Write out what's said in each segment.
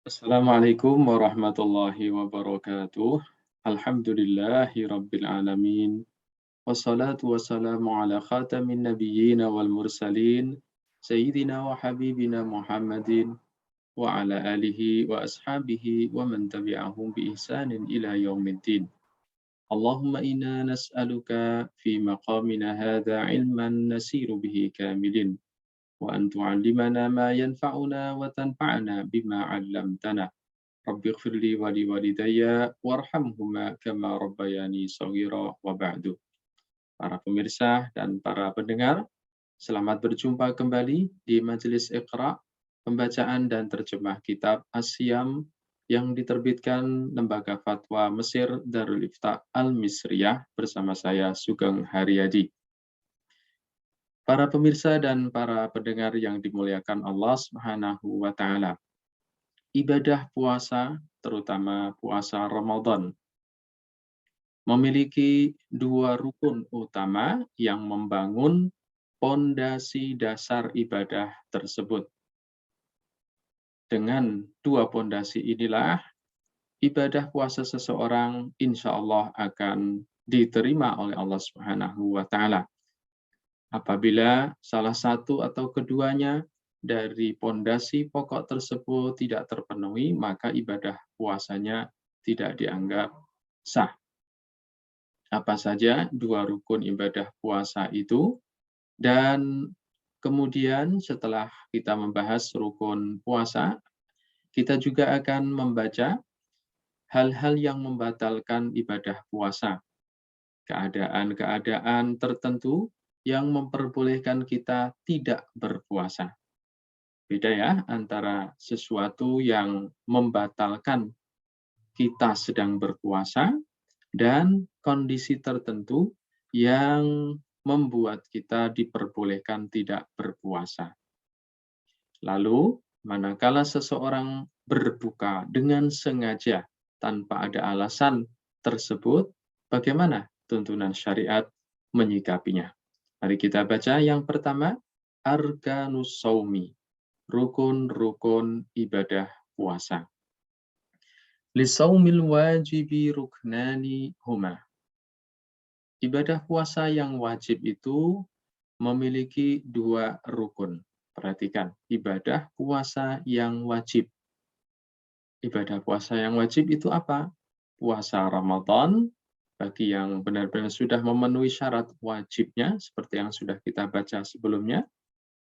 Assalamualaikum warahmatullahi wabarakatuh. Alhamdulillahi rabbil alamin. Wassalatu wassalamu ala khatamin nabiyyin wal mursalin. Sayyidina wa habibina Muhammadin wa ala alihi wa ashabihi wa man tabi'ahum bi ihsanin ila yaumiddin. Allahumma inna nas'aluka fi maqamina hadha ilman nasiru bihi kamilin. وأن تعلمنا ما ينفعنا وتنفعنا بما علمتنا رب اغفر لي ولوالدي وارحمهما كما ربياني صغيرا وبعد. Para pemirsa dan para pendengar, selamat berjumpa kembali di Majelis Iqra, pembacaan dan terjemah kitab As-Siyam yang diterbitkan Lembaga Fatwa Mesir Darul Ifta Al-Misriyah bersama saya Sugeng Haryadi. Para pemirsa dan para pendengar yang dimuliakan Allah Subhanahu wa taala. Ibadah puasa, terutama puasa Ramadan, memiliki dua rukun utama yang membangun pondasi dasar ibadah tersebut. Dengan dua pondasi inilah, ibadah puasa seseorang insya Allah akan diterima oleh Allah Subhanahu wa taala. Apabila salah satu atau keduanya dari pondasi pokok tersebut tidak terpenuhi, maka ibadah puasanya tidak dianggap sah. Apa saja dua rukun ibadah puasa itu? Dan kemudian setelah kita membahas rukun puasa, kita juga akan membaca hal-hal yang membatalkan ibadah puasa. Keadaan-keadaan tertentu yang memperbolehkan kita tidak berpuasa. Beda ya antara sesuatu yang membatalkan kita sedang berpuasa dan kondisi tertentu yang membuat kita diperbolehkan tidak berpuasa. Lalu, manakala seseorang berbuka dengan sengaja tanpa ada alasan tersebut, bagaimana tuntunan syariat menyikapinya? Mari kita baca yang pertama, Arkanus Shaumi, rukun-rukun ibadah puasa. Lisaumil wajibi ruknani huma. Ibadah puasa yang wajib itu memiliki dua rukun. Perhatikan, ibadah puasa yang wajib. Ibadah puasa yang wajib itu apa? Puasa Ramadan, bagi yang benar-benar sudah memenuhi syarat wajibnya, seperti yang sudah kita baca sebelumnya.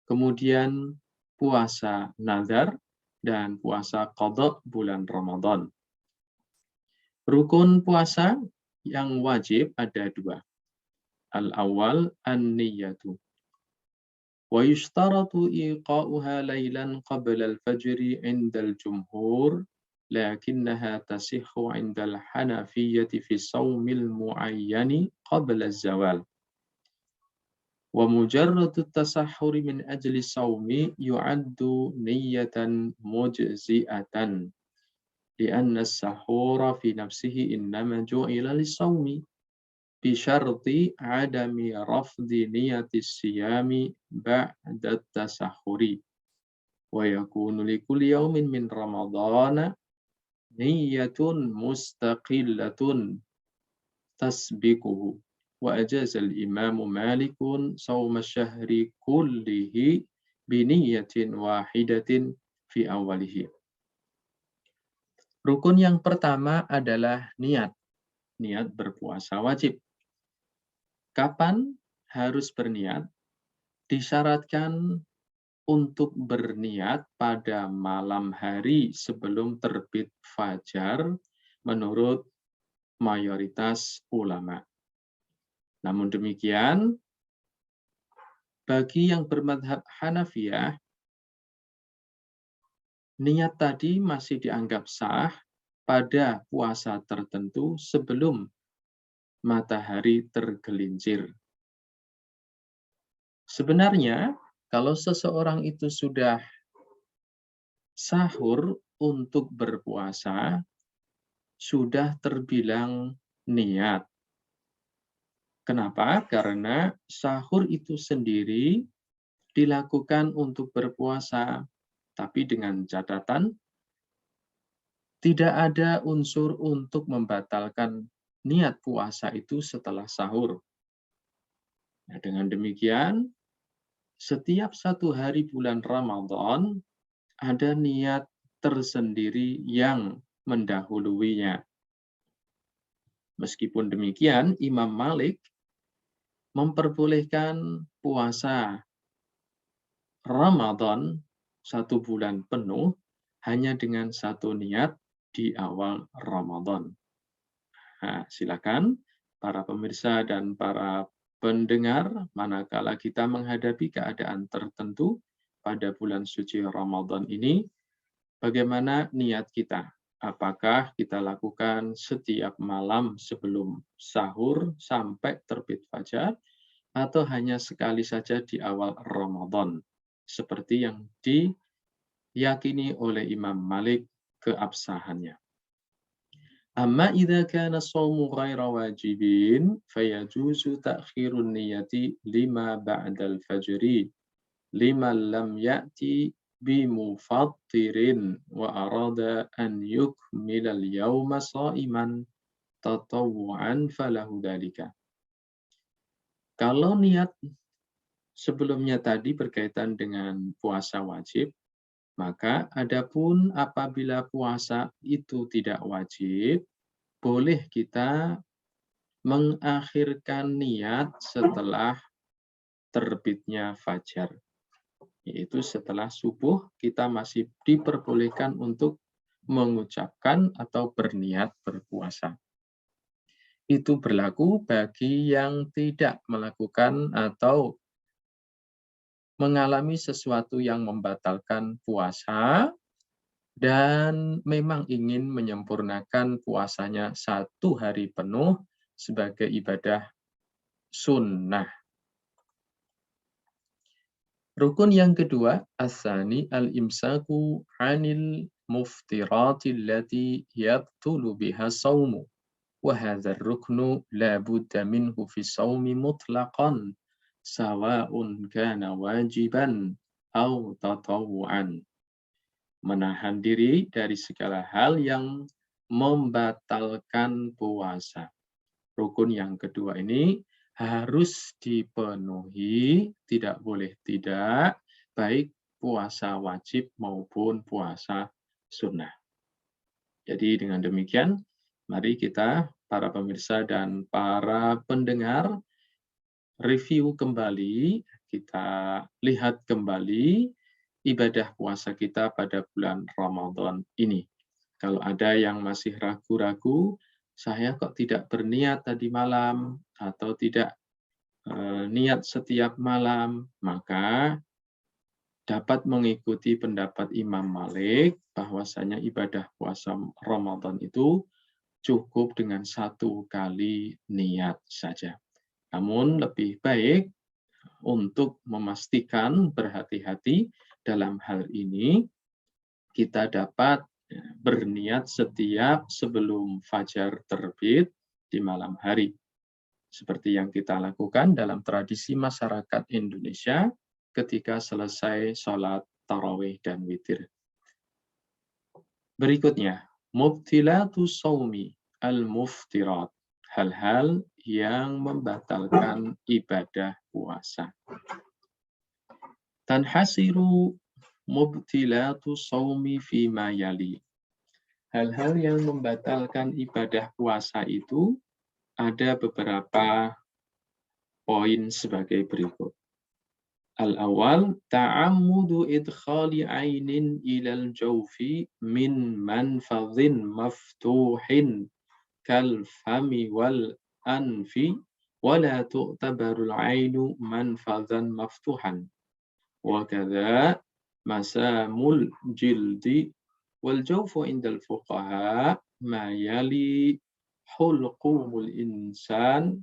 Kemudian puasa nazar dan puasa qadha bulan Ramadan. Rukun puasa yang wajib ada dua. Al-awwal an-niyatu. Wa yushtaratu iqa'uha laylan qabla al-fajri 'inda al-jumhur, lakinnaha tasihhu 'inda al-hanafiyyati fi shaumil mu'ayyani qabla az-zawal. Wa mujarradu at-tasahhuri min ajli shaumi yu'addu niyyatan mujzi'atan. لأن السحور في نفسه إنما جعل للصوم بشرط عدم رفض نية الصيام بعد التسحر ويكون لكل يوم من رمضان نية مستقلة تسبقه وأجاز الإمام مالك صوم الشهر كله بنية واحدة في أوله. Rukun yang pertama adalah niat. Niat berpuasa wajib. Kapan harus berniat? Disyaratkan untuk berniat pada malam hari sebelum terbit fajar menurut mayoritas ulama. Namun demikian, bagi yang bermadhab Hanafiyah, niat tadi masih dianggap sah pada puasa tertentu sebelum matahari tergelincir. Sebenarnya, kalau seseorang itu sudah sahur untuk berpuasa, sudah terbilang niat. Kenapa? Karena sahur itu sendiri dilakukan untuk berpuasa, tapi dengan catatan Tidak ada unsur untuk membatalkan niat puasa itu setelah sahur. Nah, dengan demikian, setiap satu hari bulan Ramadan ada niat tersendiri yang mendahuluinya. Meskipun demikian, Imam Malik memperbolehkan puasa Ramadan 1 bulan penuh hanya dengan satu niat di awal Ramadan. Nah, silakan para pemirsa dan para pendengar, manakala kita menghadapi keadaan tertentu pada bulan suci Ramadan ini, bagaimana niat kita? Apakah kita lakukan setiap malam sebelum sahur sampai terbit fajar, atau hanya sekali saja di awal Ramadan? Seperti yang diyakini oleh Imam Malik keabsahannya. Amma idza kana shaumu ghaira wajibin fayajuzu ta'khirun niyati lima ba'dal fajri liman lam ya'ti bimufattirin wa arada an yukmila al-yawma sha'iman tatawwu'an falahu dzalika. Kalau niat sebelumnya tadi berkaitan dengan puasa wajib, maka adapun apabila puasa itu tidak wajib, boleh kita mengakhirkan niat setelah terbitnya fajar. Yaitu setelah subuh kita masih diperbolehkan untuk mengucapkan atau berniat berpuasa. Itu berlaku bagi yang tidak melakukan atau mengalami sesuatu yang membatalkan puasa dan memang ingin menyempurnakan puasanya 1 hari penuh sebagai ibadah sunnah. Rukun yang kedua, as-sani al-imsaku 'anil muftirati allati yabtulu biha shaumu. Wa hadzal ruknu la budda minhu fi shaumi mutlaqan sawa'un kana wajiban aw tatawwu'an. Menahan diri dari segala hal yang membatalkan puasa. Rukun yang kedua ini harus dipenuhi, tidak boleh tidak, baik puasa wajib maupun puasa sunnah. Jadi dengan demikian, mari kita, para pemirsa dan para pendengar, review kembali, kita lihat kembali ibadah puasa kita pada bulan Ramadan ini. Kalau ada yang masih ragu-ragu, saya kok tidak berniat tadi malam atau tidak niat setiap malam, maka dapat mengikuti pendapat Imam Malik bahwasanya ibadah puasa Ramadan itu cukup dengan 1 kali niat saja. Namun lebih baik untuk memastikan berhati-hati dalam hal ini, kita dapat berniat setiap sebelum fajar terbit di malam hari. Seperti yang kita lakukan dalam tradisi masyarakat Indonesia ketika selesai sholat tarawih dan witir. Berikutnya, mubtilatu shaumi al-muftirat. Hal-hal yang membatalkan ibadah puasa. Tanhasiru mubtilatu shaumi fima yali. Hal-hal yang membatalkan ibadah puasa itu ada beberapa poin sebagai berikut. Al-awwal, ta'ammudu idkhali ainin ilal jawfi min manfadhin maftuhin kal fami wal anfi wala tu'tabarul ainu manfadhan maftuhan. Wa kadza masamul jildi wal jawfu indal fuqaha ma yali hulqumul insan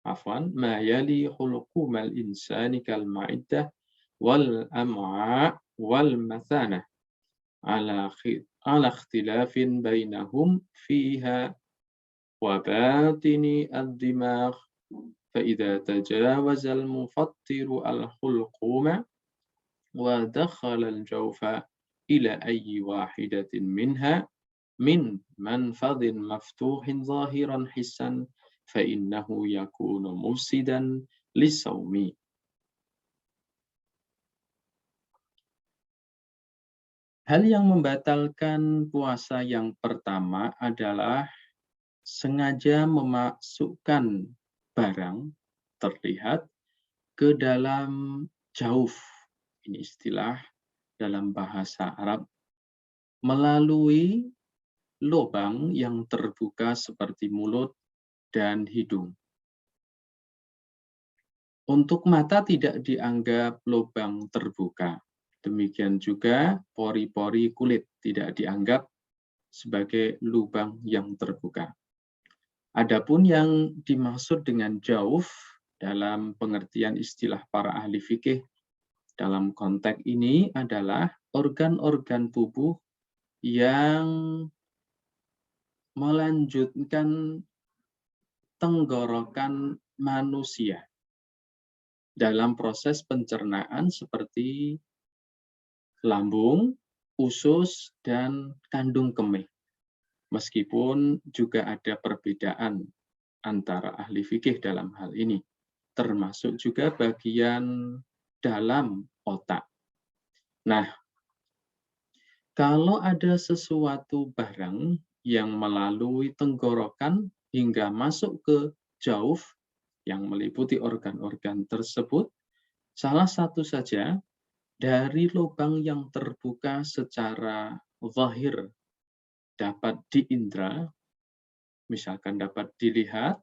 ما يلي حلقوم الإنسان كالمعدة والأمعاء والمثانة على اختلاف بينهم فيها وباطن الدماغ فإذا تجاوز المفطر الحلقوم ودخل الجوف إلى أي واحدة منها min manfadhin maftuhin zahiran hissan fa innahu yakunu mufsidan lisawmi. Hal yang membatalkan puasa yang pertama adalah sengaja memasukkan barang terlihat ke dalam jauf. Ini istilah dalam bahasa Arab, melalui lubang yang terbuka seperti mulut dan hidung. Untuk mata tidak dianggap lubang terbuka. Demikian juga pori-pori kulit tidak dianggap sebagai lubang yang terbuka. Adapun yang dimaksud dengan jauf dalam pengertian istilah para ahli fikih dalam konteks ini adalah organ-organ tubuh yang melanjutkan tenggorokan manusia dalam proses pencernaan seperti lambung, usus, dan kandung kemih. Meskipun juga ada perbedaan antara ahli fikih dalam hal ini, termasuk juga bagian dalam otak. Nah, kalau ada sesuatu barang yang melalui tenggorokan hingga masuk ke jauf yang meliputi organ-organ tersebut, salah satu saja dari lubang yang terbuka secara zahir dapat diindra, misalkan dapat dilihat,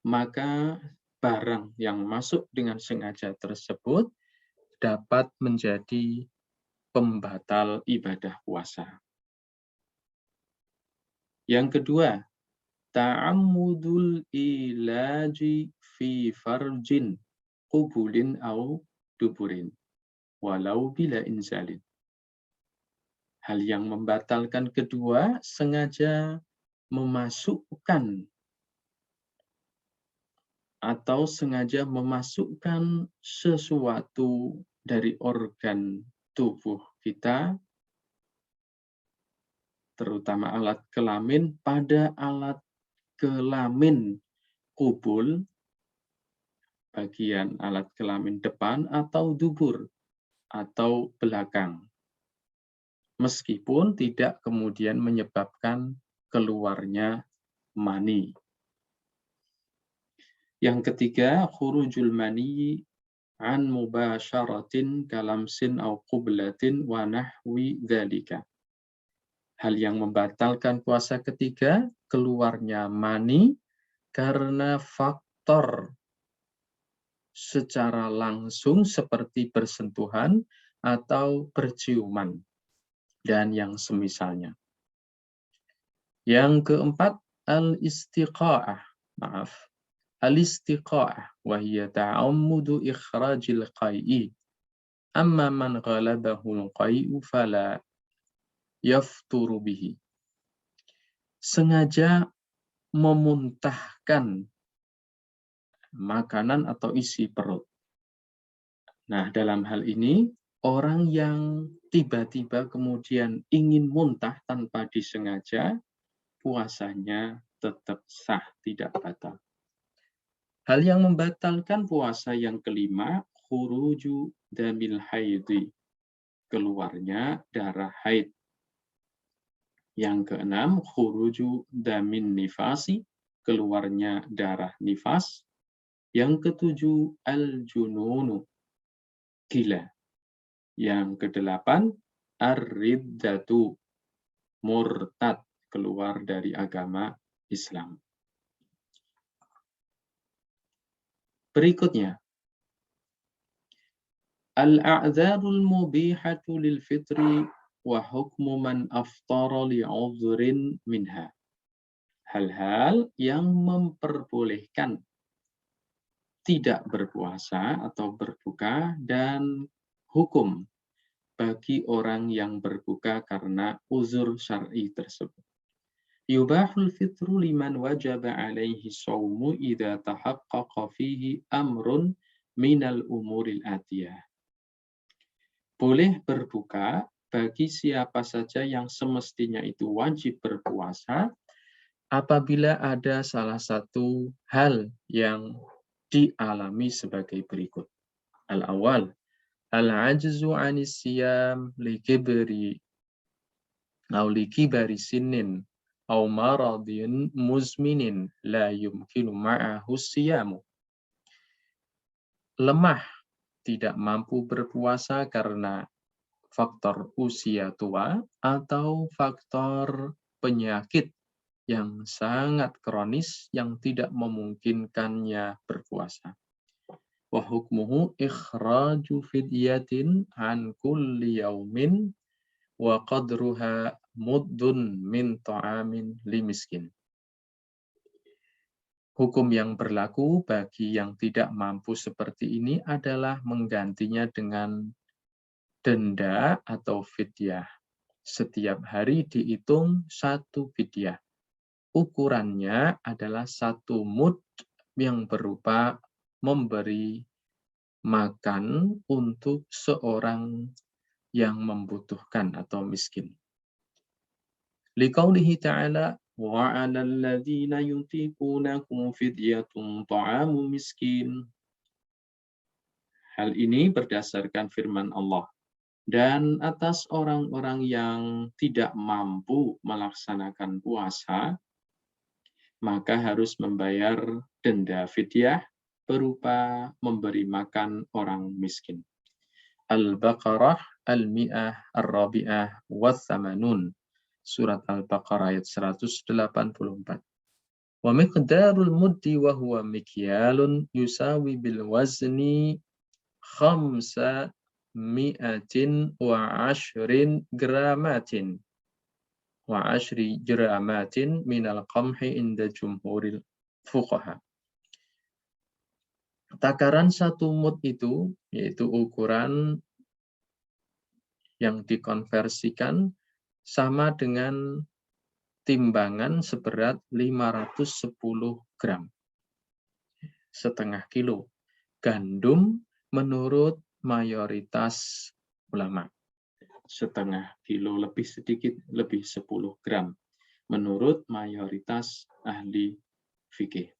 maka barang yang masuk dengan sengaja tersebut dapat menjadi pembatal ibadah puasa. Yang kedua, ta'ammudul ilaji fi farjin qubulin au duburin walau bila inzalin. Hal yang membatalkan kedua, sengaja memasukkan atau sengaja memasukkan sesuatu dari organ tubuh kita, terutama alat kelamin, pada alat kelamin kubul, bagian alat kelamin depan, atau dubur, atau belakang. Meskipun tidak kemudian menyebabkan keluarnya mani. Yang ketiga, khurujul mani an mubasyaratin kalamsin au qublatin wa nahwi dzalika. Hal yang membatalkan puasa ketiga, keluarnya mani karena faktor secara langsung seperti bersentuhan atau berciuman dan yang semisalnya. Yang keempat, al-istiqa'ah. Al-istiqa'ah wa hiya ta'ammudu ikhrajil qai'i. Amma man ghalabahu al-qai'u fala yafturu bihi. Sengaja memuntahkan makanan atau isi perut. Nah, dalam hal ini, orang yang tiba-tiba kemudian ingin muntah tanpa disengaja, puasanya tetap sah, tidak batal. Hal yang membatalkan puasa yang kelima, khuruju damil haidhi, keluarnya darah haid. Yang keenam, khuruju damin nifasi, keluarnya darah nifas. Yang ketujuh, al-jununu, gila. Yang kedelapan, ar-riddatu, murtad, keluar dari agama Islam. Berikutnya, al-a'dzarul mubihatu lil fitri wa hukmu man aftara li'udhrin minha. Hal-hal yang memperbolehkan tidak berpuasa atau berbuka dan hukum bagi orang yang berbuka karena uzur syar'i tersebut. Yubahul fitru liman wajaba alaihi shaumu idza tahaqqaqa fihi amrun minal umuril atiyah. Boleh berbuka bagi siapa saja yang semestinya itu wajib berpuasa apabila ada salah satu hal yang dialami sebagai berikut. Al-awwal, al-ajzu 'anis siyam likibari sinin aw maradin muzminin la yumkinu ma'ahu siyamu. Lemah, tidak mampu berpuasa karena faktor usia tua atau faktor penyakit yang sangat kronis yang tidak memungkinkannya berpuasa. Wa hukmuhu ikhraju fidyatin an kulli yaumin wa qadruha muddun min ta'amin limiskin. Hukum yang berlaku bagi yang tidak mampu seperti ini adalah menggantinya dengan denda atau fidyah. Setiap hari dihitung satu fidyah. Ukurannya adalah 1 mud yang berupa memberi makan untuk seorang yang membutuhkan atau miskin. Liqaulihi ta'ala wa 'alal ladzina yutiqunahu fidyatun ta'amu miskin. Hal ini berdasarkan firman Allah. Dan atas orang-orang yang tidak mampu melaksanakan puasa, maka harus membayar denda fidyah berupa memberi makan orang miskin. Al-Baqarah Al-Mi'ah Ar-Rabi'ah Wa-Thamanun. Surat Al-Baqarah ayat 184. Wa miqdarul muddi wa huwa mikyalun yusawi bil wazni khamsa mi'atin wa ashrin gramatin wa ashri gramatin minal qamhi inda jumhuril fuqaha. Takaran 1 mud itu, yaitu ukuran yang dikonversikan sama dengan timbangan seberat 510 gram, setengah kilo. Gandum menurut mayoritas ulama. Setengah kilo lebih sedikit, lebih 10 gram. Menurut mayoritas ahli fikih.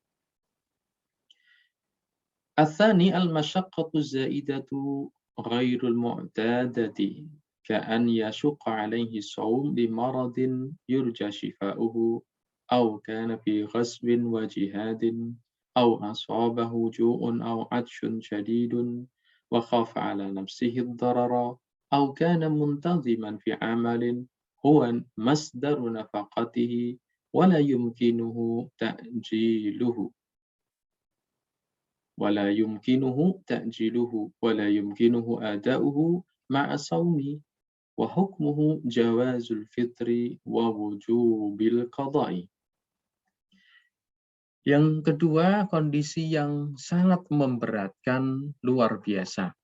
Atsani al-masyaqqatu zaidatu ghairul mu'tadati ka'an yashqa 'alaihi shaum bi maradin yurja shifa'uhu aw kana fi ghasbin wa jihadin aw asabahu ju'un aw 'atshun shadidun wa khafa 'ala nafsihi ad-darara aw kana muntaziman fi 'amalin huwa masdaru nafaqatihi wa la yumkinuhu ta'jiluhu ولا يمكنه تأجيله ولا يمكنه أداؤه مع الصوم وحكمه جواز الفطر ووجوب القضاء. Yang kedua, kondisi yang sangat memberatkan luar biasa.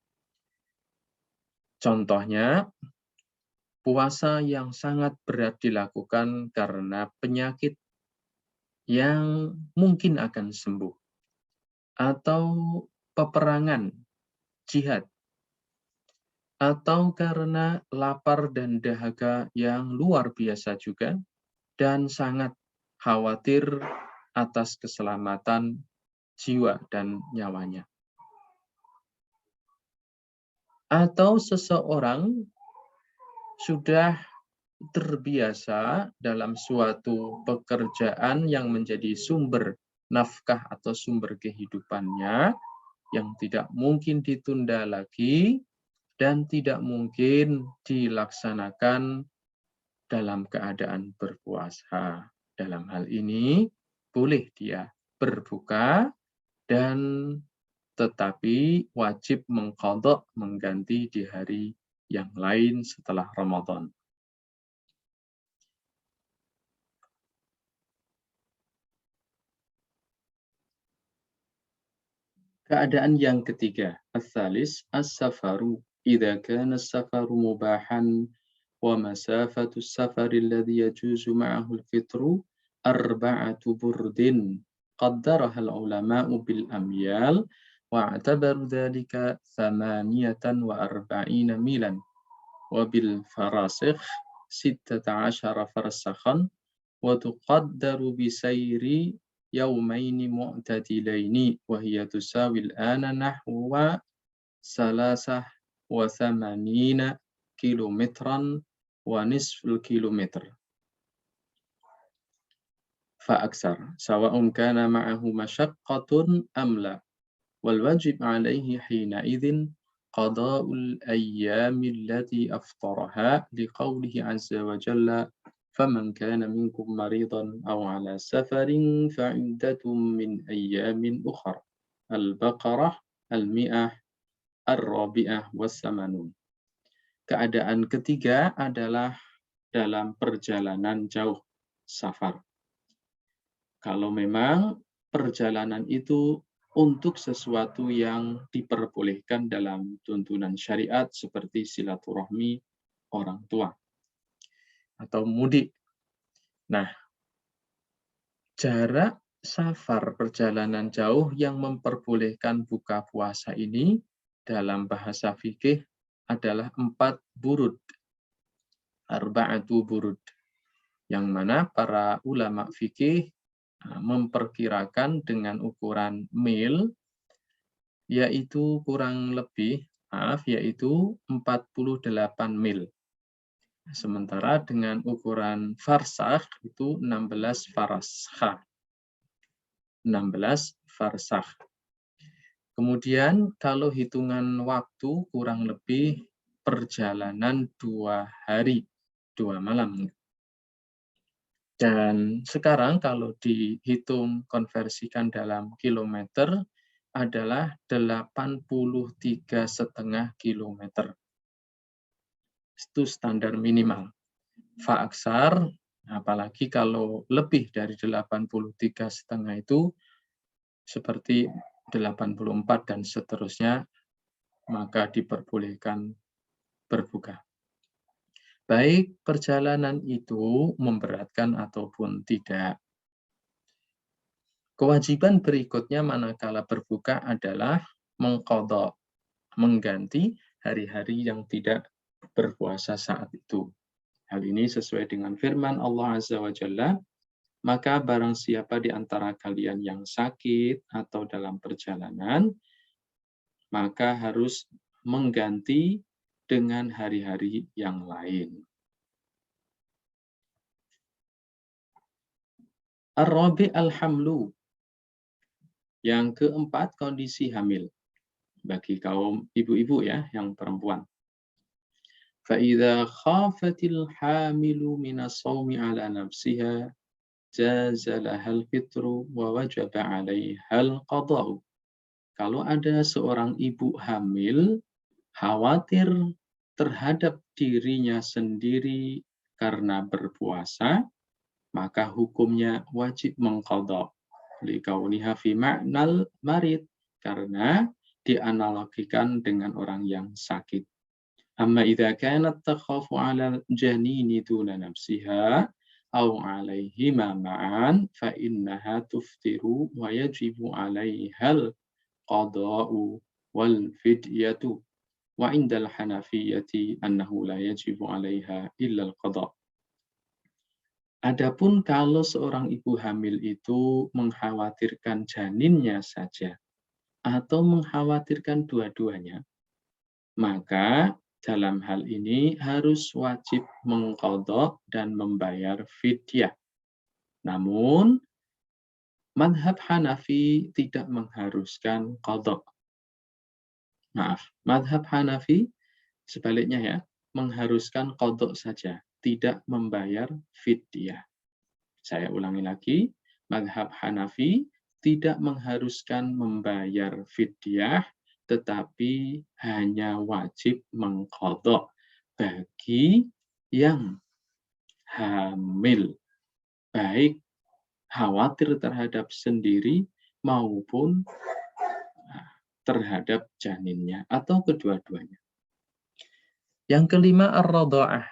Contohnya, puasa yang sangat berat dilakukan karena penyakit yang mungkin akan sembuh, atau peperangan, jihad, atau karena lapar dan dahaga yang luar biasa juga, dan sangat khawatir atas keselamatan jiwa dan nyawanya. Atau seseorang sudah terbiasa dalam suatu pekerjaan yang menjadi sumber nafkah atau sumber kehidupannya yang tidak mungkin ditunda lagi dan tidak mungkin dilaksanakan dalam keadaan berpuasa. Dalam hal ini boleh dia berbuka dan tetapi wajib mengqadha, mengganti di hari yang lain setelah Ramadan. Keadaan yang ketiga, as-salis as-safaru idza kana as-safaru mubahan wa masafatu as-safari alladhi yajuzu ma'ahu al-fitru arba'atu burdin qaddaraha al-ulama'u bil amyal wa'tabaru dhalika 48 milan. wabil farasikh 16 farsakhan wa tuqaddaru bisayri yaumaini mu'tadilaini wa hiya tusawi al-ana nahwa salasah wa thamanina kilometran wa nisful kilometer fa aksar sawa'un kana ma'ahu masyaqqatun am la wal wajib 'alaihi hina idzin qada'ul ayyami allati aftaraha liqaulihi 'azza wa jalla faman kana minkum maridan aw 'ala safarin fa'iddatun min ayyamin ukhra Al-Baqarah Al-Mi'ah Ar-Rabi'ah was-Samanun. Keadaan ketiga adalah dalam perjalanan jauh, safar. Kalau memang perjalanan itu untuk sesuatu yang diperbolehkan dalam tuntunan syariat seperti silaturahmi orang tua atau mudik. Nah, jarak safar perjalanan jauh yang memperbolehkan buka puasa ini dalam bahasa fikih adalah 4 burud. Arba'atu burud. Yang mana para ulama fikih memperkirakan dengan ukuran mil yaitu kurang lebih 48 mil. Sementara dengan ukuran farsakh itu 16 farsakh. 16 farsakh. Kemudian kalau hitungan waktu kurang lebih perjalanan 2 hari, 2 malam. Dan sekarang kalau dihitung konversikan dalam kilometer adalah 83,5 kilometer. Itu standar minimal. Faaksar, apalagi kalau lebih dari 83,5 itu seperti 84 dan seterusnya, maka diperbolehkan berbuka. Baik perjalanan itu memberatkan ataupun tidak. Kewajiban berikutnya manakala berbuka adalah mengqadha, mengganti hari-hari yang tidak berpuasa saat itu. Hal ini sesuai dengan firman Allah Azza wa Jalla, maka barang siapa di antara kalian yang sakit atau dalam perjalanan, maka harus mengganti dengan hari-hari yang lain. Ar-Rabi' al-hamlu. Yang keempat, kondisi hamil. Bagi kaum ibu-ibu ya, yang perempuan. فَإِذَا خَافَتِ الْحَامِلُ مِنَ الصَّوْمِ عَلَى نَفْسِهَا جَازَ لَهَا الْفِطْرُ وَوَجَبَ عَلَيْهَا الْقَضَاءُ. Kalau ada seorang ibu hamil, khawatir terhadap dirinya sendiri karena berpuasa, maka hukumnya wajib mengqadha. Likauniha fi ma'nal marid, karena dianalogikan dengan orang yang sakit. Amma idza kanat takhafu 'ala janini duna nafsiha aw 'alaihima ma'an fa innaha tuftiru wa yajibu 'alaihal qada'u wal fidyatu wa 'indal hanafiyyati annahu la yajibu 'alaiha illa al-qada'. Adapun kalau seorang ibu hamil itu mengkhawatirkan janinnya saja atau mengkhawatirkan dua-duanya, maka dalam hal ini harus wajib mengqadha dan membayar fidyah. Namun, mazhab Hanafi tidak mengharuskan qadha. Maaf, mazhab Hanafi sebaliknya ya, mengharuskan qadha saja, tidak membayar fidyah. Saya ulangi lagi, mazhab Hanafi tidak mengharuskan membayar fidyah, tetapi hanya wajib mengqadha bagi yang hamil, baik khawatir terhadap sendiri maupun terhadap janinnya atau kedua-duanya. Yang kelima, ar-radha'ah,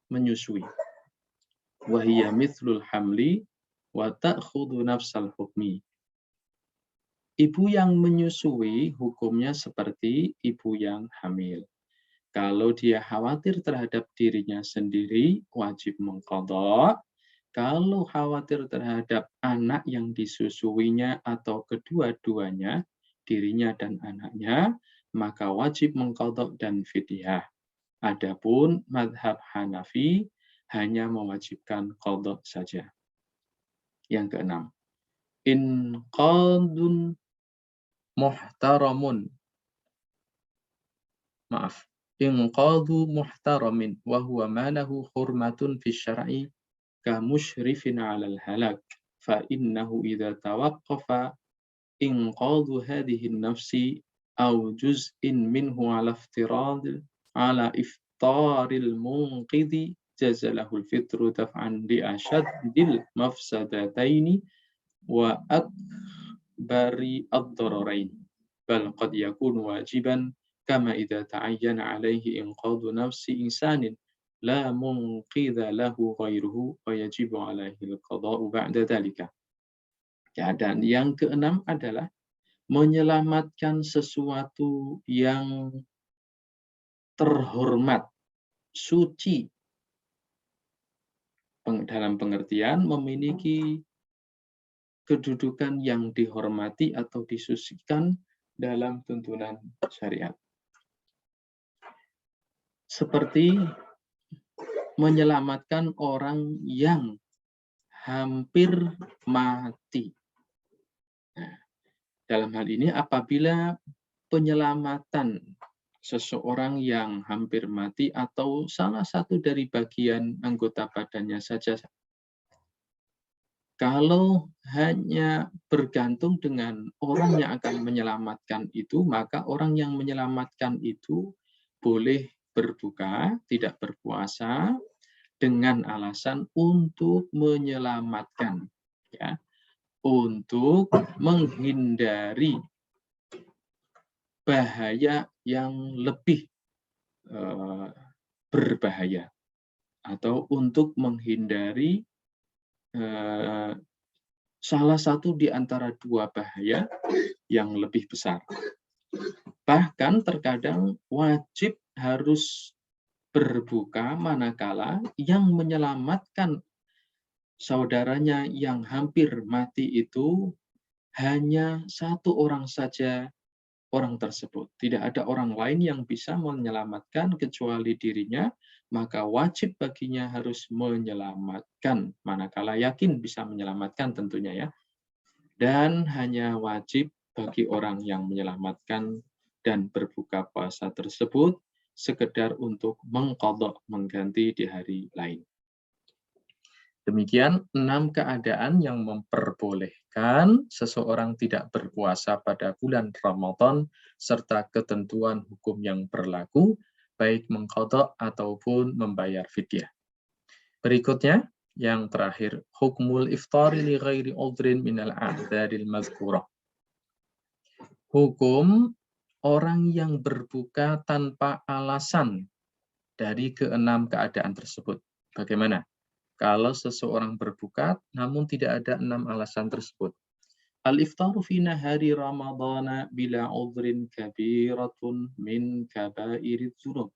menyusui. Wa hiya mithlul hamli wa ta'khudhu nafsal hukmi. Ibu yang menyusui hukumnya seperti ibu yang hamil. Kalau dia khawatir terhadap dirinya sendiri, wajib mengqadha. Kalau khawatir terhadap anak yang disusuinya atau kedua-duanya, dirinya dan anaknya, maka wajib mengqadha dan fidyah. Adapun madhab Hanafi hanya mewajibkan qadha saja. Yang keenam, inqadun muhtaramun. Maaf. Inqadu muhtaramin wa huwa ma lahu hurmatun fi syar'i ka musyrifin 'alal halak. Fa innahu idza tawaqqafa inqadu hadhihi an-nafsi aw juz'in minhu 'ala iftirad 'ala iftaril munqidhi jazalahu al-fitru daf'an li ashaddil mafsadataini wa akbari ad-dararain. Bal qad yakunu wajiban kama idza ta'ayyana 'alaihi inqadhu nafsi insanin la munqidha lahu ghairuhu wa yajibu 'alaihi al-qada'u ba'da dzalika. Ya, dan yang keenam adalah menyelamatkan sesuatu yang terhormat, suci, dalam pengertian memiliki kedudukan yang dihormati atau disucikan dalam tuntunan syariat. Seperti menyelamatkan orang yang hampir mati. Nah, dalam hal ini apabila penyelamatan seseorang yang hampir mati atau salah satu dari bagian anggota badannya saja, kalau hanya bergantung dengan orang yang akan menyelamatkan itu, maka orang yang menyelamatkan itu boleh berbuka, tidak berpuasa, dengan alasan untuk menyelamatkan, ya, untuk menghindari bahaya yang lebih berbahaya, atau untuk menghindari salah satu di antara dua bahaya yang lebih besar. Bahkan terkadang wajib harus berbuka manakala yang menyelamatkan saudaranya yang hampir mati itu hanya satu orang saja, orang tersebut. Tidak ada orang lain yang bisa menyelamatkan kecuali dirinya, maka wajib baginya harus menyelamatkan manakala yakin bisa menyelamatkan tentunya, ya. Dan hanya wajib bagi orang yang menyelamatkan dan berbuka puasa tersebut sekedar untuk mengqadha, mengganti di hari lain. Demikian 6 keadaan yang memperbolehkan seseorang tidak berpuasa pada bulan Ramadan serta ketentuan hukum yang berlaku, baik mengqadha ataupun membayar fidyah. Berikutnya, yang terakhir, hukmul iftari li ghairi udhrin minal a'dzaril mazkurah. Hukum orang yang berbuka tanpa alasan dari keenam keadaan tersebut. Bagaimana? Kalau seseorang berbuka namun tidak ada 6 alasan tersebut. Al-iftaru fi nahari ramadhana bila udhrin kabiratun min kabairid dzunub.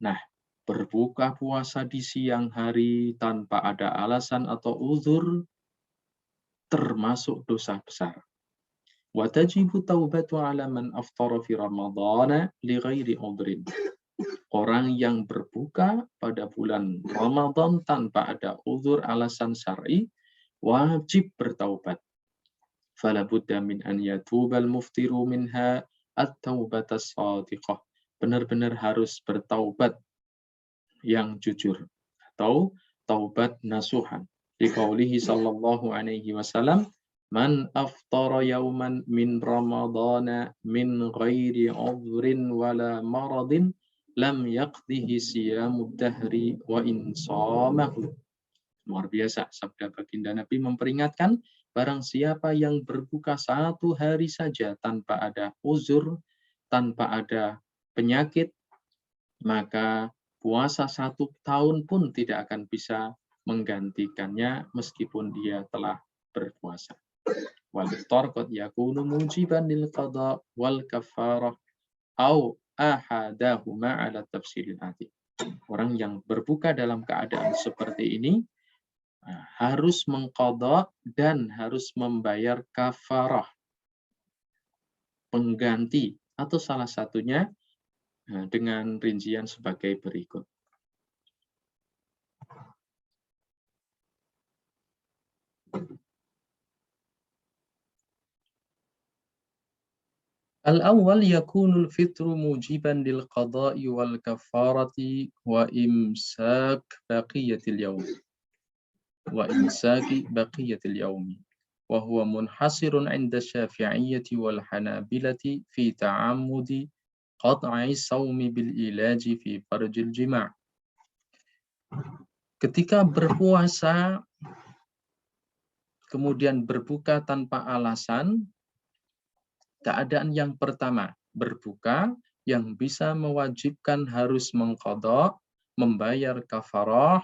Nah, berbuka puasa di siang hari tanpa ada alasan atau uzur termasuk dosa besar. Wa tajibu taubatu 'ala man aftara fi ramadhana li ghairi udhrin. Orang yang berbuka pada bulan Ramadan tanpa ada uzur alasan syar'i wajib bertaubat. Fala budda min an yatubal muftiru minha at-taubatas shadiqah. Benar-benar harus bertaubat yang jujur atau taubat nasuhan. Liqaulihi sallallahu alaihi wasallam, man aftara yauman min ramadana min ghairi udhrin wala maradin lam yaqdihi siyamud dahri wa in shamahu. Luar biasa, sabda baginda Nabi memperingatkan, barang siapa yang berbuka satu hari saja tanpa ada uzur, tanpa ada penyakit, maka puasa 1 tahun pun tidak akan bisa menggantikannya meskipun dia telah berpuasa. Wal iftar qad yakunu mujiban lil qada wal kafarah au ahadahuma ala tafsilil ati. Orang yang berbuka dalam keadaan seperti ini harus mengqadha dan harus membayar kafarah, pengganti, atau salah satunya dengan rincian sebagai berikut. Al-awwal yakunul fitru mujiban lil qada'i wal kafarati wa imsak baqiyatil yawm. Wa imsaki baqiyatil yawmi. Wa huwa munhasirun 'inda Syafi'iyyati wal Hanabilati fi ta'ammudi qat'i shaumi bil ilaji fi farjil jima'. Ketika berpuasa kemudian berbuka tanpa alasan, keadaan yang pertama, berbuka yang bisa mewajibkan harus mengqadha, membayar kafarah,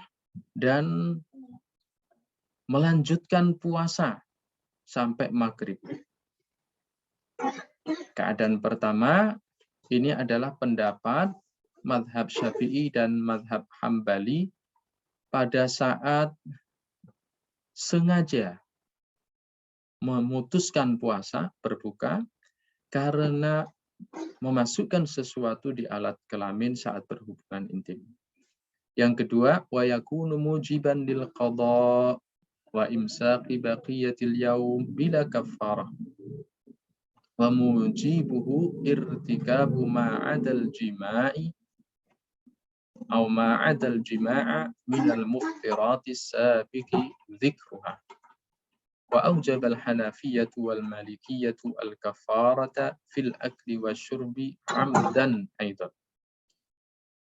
dan melanjutkan puasa sampai maghrib. Keadaan pertama, ini adalah pendapat madhab Syafi'i dan madhab Hambali pada saat sengaja memutuskan puasa, berbuka, karena memasukkan sesuatu di alat kelamin saat berhubungan intim. Yang kedua, wa yakunu mujiban lil qadha wa imsaki baqiyatil yaum bila kafarah. Wa mujibuhu irtikabu ma'adal jima'i atau ma'adal jima'a minal muftiratis sabiqi dzikruha. Wa awjaba al-Hanafiyyatu wal Malikiyyatu al-kafarata fil akli wasyurbi amdan aidan.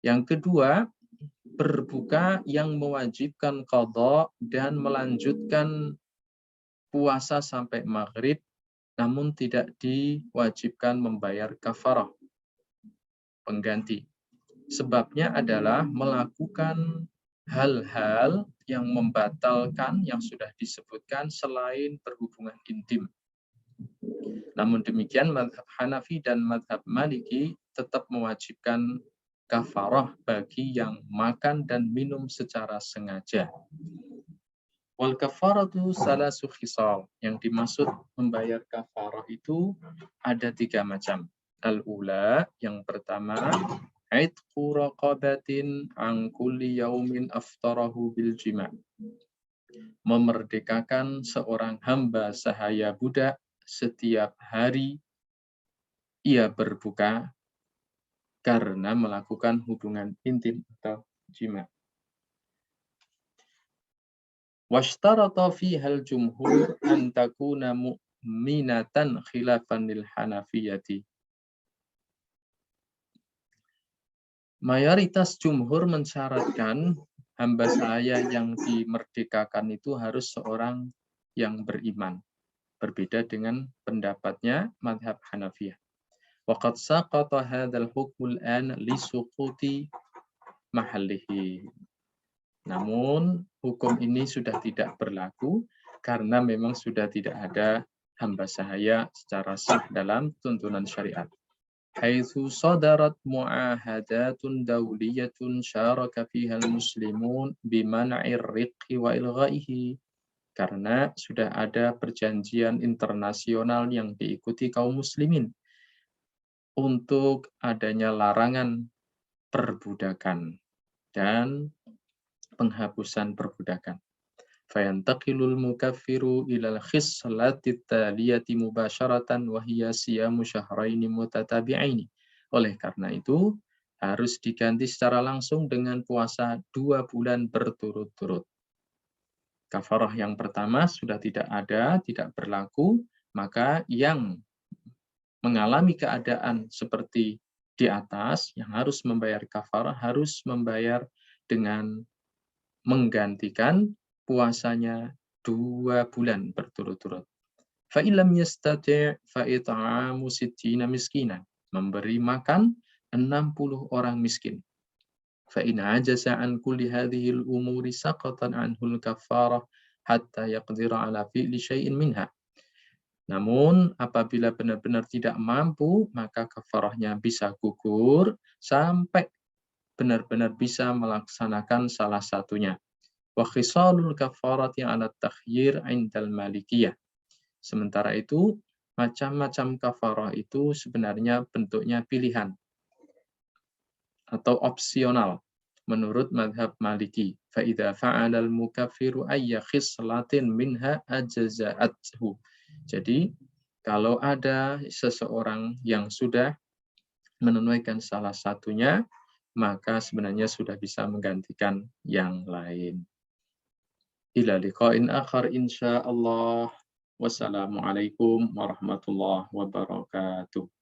Yang kedua, berbuka yang mewajibkan qadha dan melanjutkan puasa sampai maghrib, namun tidak diwajibkan membayar kafarah, pengganti. Sebabnya adalah melakukan hal-hal yang membatalkan yang sudah disebutkan selain berhubungan intim. Namun demikian, mazhab Hanafi dan mazhab Maliki tetap mewajibkan kafarah bagi yang makan dan minum secara sengaja. Wal kafaratu salasu khisal. Yang dimaksud membayar kafarah itu ada 3 macam. Al-ula, yang pertama, Aitqu raqabatin an kulli yaumin aftarahu bil jima'. Memerdekakan seorang hamba sahaya budak setiap hari ia berbuka karena melakukan hubungan intim atau jima'. Washtarata fihal jumhur an takuna mu'minatan khilafan lil Hanafiyyati. Mayoritas jumhur mensyaratkan hamba sahaya yang dimerdekakan itu harus seorang yang beriman. Berbeda dengan pendapatnya mazhab Hanafiyah. Waqad saqata hadzal hukmul an li suquti mahallihi. Namun hukum ini sudah tidak berlaku karena memang sudah tidak ada hamba sahaya secara sah dalam tuntunan syariat. Haitsu sadarat mu'ahadatun dawliyatun syaraka fiha al-muslimun biman'ir riqi wa ilghaihi. Karena sudah ada perjanjian internasional yang diikuti kaum muslimin untuk adanya larangan perbudakan dan penghapusan perbudakan. Fayantaqilul mukaffiru ilal khislati taliyati mubasyaratan wa hiya siyamu syahraini mutatabi'aini. Oleh karena itu, harus diganti secara langsung dengan puasa 2 bulan berturut-turut. Kafarah yang pertama sudah tidak ada, tidak berlaku, maka yang mengalami keadaan seperti di atas, yang harus membayar kafarah, harus membayar dengan menggantikan puasanya 2 bulan berturut-turut. Fa illam yastati' fa it'amu sittina miskinan. Memberi makan 60 orang miskin. Fa in ajaza an kulli hadhihi al-umuri saqatan anhu al-kafarah hatta yaqdira ala fi'li syai'in minha. Namun apabila benar-benar tidak mampu, maka kafarahnya bisa gugur sampai benar-benar bisa melaksanakan salah satunya. Wa khisalul kafarati 'ala takhyir 'indal Malikiyah. Sementara itu, macam-macam kafarah itu sebenarnya bentuknya pilihan atau opsional menurut mazhab Maliki. Fa idza fa'ala al-mukaffiru ayya khislatin minha ajza'athu. Jadi, kalau ada seseorang yang sudah menunaikan salah satunya, maka sebenarnya sudah bisa menggantikan yang lain. Ila liqa'in akhar insyaallah. Wassalamualaikum warahmatullahi wabarakatuh.